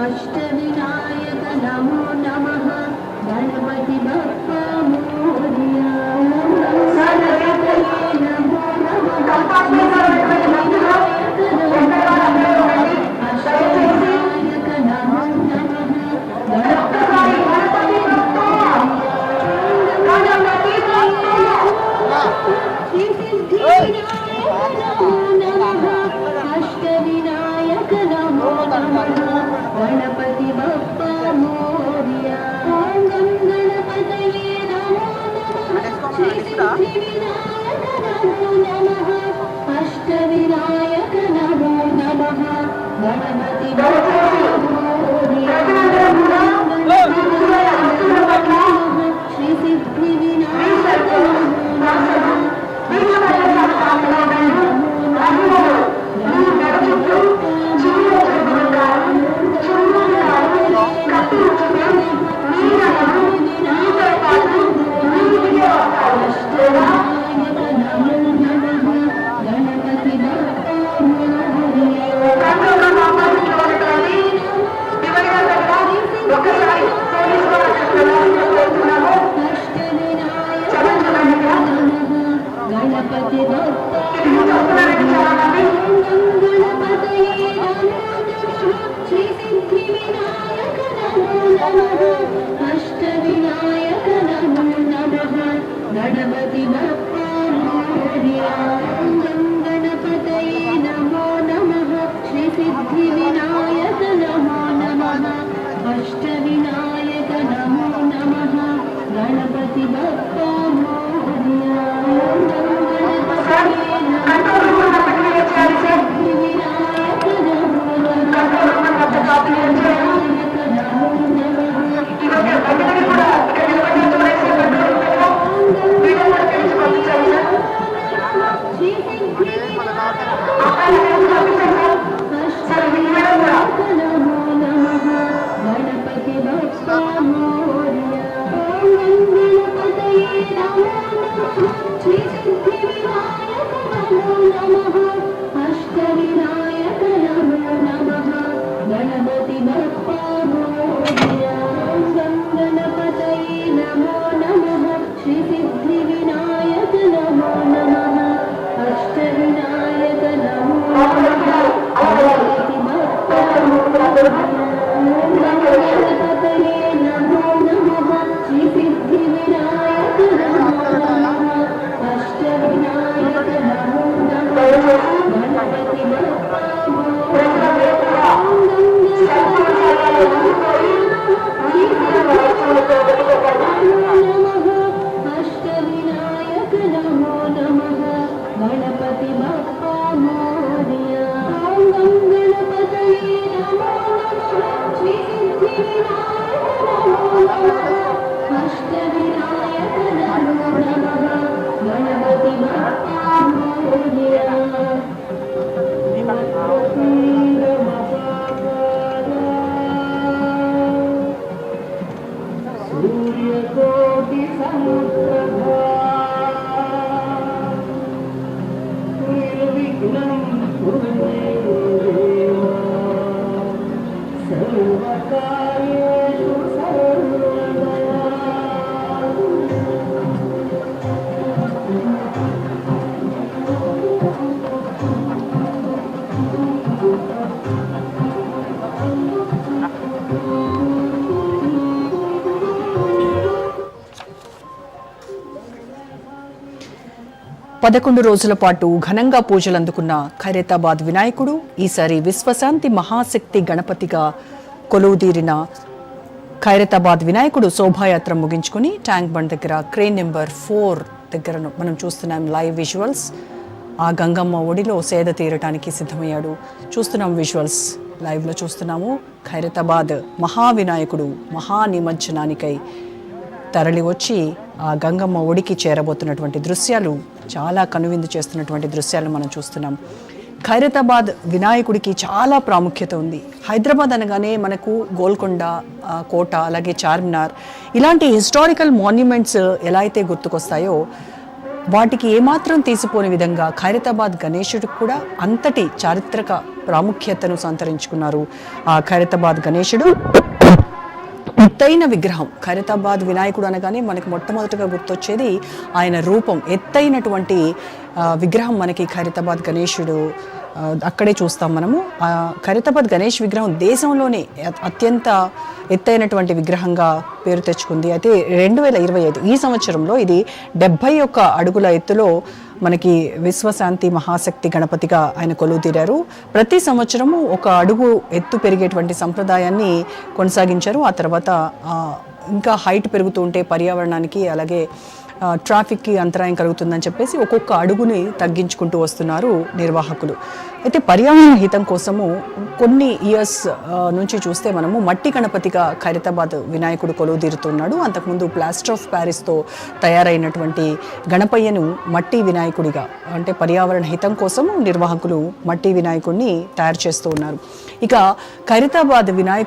अष्टविनायक नमो नमः गणपति बप्पा मोरया गणपतये नमो नमः अष्टविनायक नमो नमः अष्टविनायक नमो नमः गणपति बप्पा मोरया गणपतये नमो नमः श्रीसिद्धिविनायक नमो नमः अष्टविनायक नमो नमः गणपति बप्पा मोरया श्रीसिद्धिविनायक अष्टविनायक नमो नमः गणपति बप्पा मोरया गणपतये नमो नमः श्रीसिद्धिविनायक नमो नमः अष्टविनायक नमो नमः गणपति बप्पा मोरया गणपतये नमो नमः श्रीसिद्धिविनायक नमो नमः अष्टविनायक नमो नमः गणपति बप्पा मोरया गणपतये नमो नमः श्रीसिद्धिविनायक नमो नमः अष्टविनायक नमो नमः गणपति बप्पा मोरया गणपतये नमो नमः श्रीसिद्धिविनायक नमो नमः अष्टविनायक नमो नमः गणपति बप्पा अष्टविनायक नमो नमः गणपति बप्पा मोरया गणपतये नमो नमः श्रीसिद्धिविनायक नमो नमः अष्टविनायक नमो नमः गणपति बप्पा मोरया सूर्यकोटि समप्रभा निर्विघ्नं कुरु मे देव सर्वकार्येषु सर्वदा పదకొండు రోజుల పాటు ఘనంగా పూజలు అందుకున్న ఖైరతాబాద్ వినాయకుడు ఈసారి విశ్వశాంతి మహాశక్తి గణపతిగా కొలువుదీరిన ఖైరతాబాద్ వినాయకుడు శోభాయాత్ర ముగించుకుని ట్యాంక్ బండ్ దగ్గర క్రేన్ నెంబర్ 4 దగ్గర మనం చూస్తున్నాం లైవ్ విజువల్స్. ఆ గంగమ్మ ఒడిలో సేద తీరటానికి సిద్ధమయ్యాడు. చూస్తున్నాం విజువల్స్ లైవ్లో చూస్తున్నాము. ఖైరతాబాద్ మహావినాయకుడు మహా నిమజ్జనానికై తరలి వచ్చి ఆ గంగమ్మ ఒడికి చేరబోతున్నటువంటి దృశ్యాలు, చాలా కనువిందు చేస్తున్నటువంటి దృశ్యాలు మనం చూస్తున్నాం. ఖైరతాబాద్ వినాయకుడికి చాలా ప్రాముఖ్యత ఉంది. హైదరాబాద్ అనగానే మనకు గోల్కొండ కోట, అలాగే చార్మినార్ ఇలాంటి హిస్టారికల్ మాన్యుమెంట్స్ ఎలా అయితే గుర్తుకొస్తాయో, వాటికి ఏమాత్రం తీసిపోని విధంగా ఖైరతాబాద్ గణేశుడికి కూడా అంతటి చారిత్రక ప్రాముఖ్యతను సంతరించుకున్నారు. ఆ ఖైరతాబాద్ గణేశుడు ఎత్తైన విగ్రహం. ఖైరతాబాద్ వినాయకుడు అనగానే మనకి మొట్టమొదటిగా గుర్తొచ్చేది ఆయన రూపం. ఎత్తైనటువంటి విగ్రహం మనకి ఖైరతాబాద్ గణేశుడు అక్కడే చూస్తాం మనము. ఖైరతాబాద్ గణేష్ విగ్రహం దేశంలోనే అత్యంత ఎత్తైనటువంటి విగ్రహంగా పేరు తెచ్చుకుంది. అయితే 2025 ఈ సంవత్సరంలో ఇది 71 అడుగుల ఎత్తులో మనకి విశ్వశాంతి మహాశక్తి గణపతిగా ఆయన కొలువుతీరారు. ప్రతి సంవత్సరము 1 అడుగు ఎత్తు పెరిగేటువంటి సంప్రదాయాన్ని కొనసాగించారు. ఆ తర్వాత ఇంకా హైట్ పెరుగుతూ ఉంటే పర్యావరణానికి అలాగే ట్రాఫిక్కి అంతరాయం కలుగుతుందని చెప్పేసి ఒక్కొక్క అడుగుని తగ్గించుకుంటూ వస్తున్నారు నిర్వాహకులు. అయితే పర్యావరణ హితం కోసము కొన్ని ఇయర్స్ నుంచి చూస్తే మనము మట్టి గణపతిగా ఖైరతాబాద్ వినాయకుడు కొలువుదీరుతున్నాడు. అంతకుముందు ప్లాస్టర్ ఆఫ్ ప్యారిస్తో తయారైనటువంటి గణపయ్యను మట్టి వినాయకుడిగా, అంటే పర్యావరణ హితం కోసము నిర్వాహకులు మట్టి వినాయకుడిని తయారు చేస్తూ ఉన్నారు. ఇక ఖైరతాబాద్ వినాయకుడు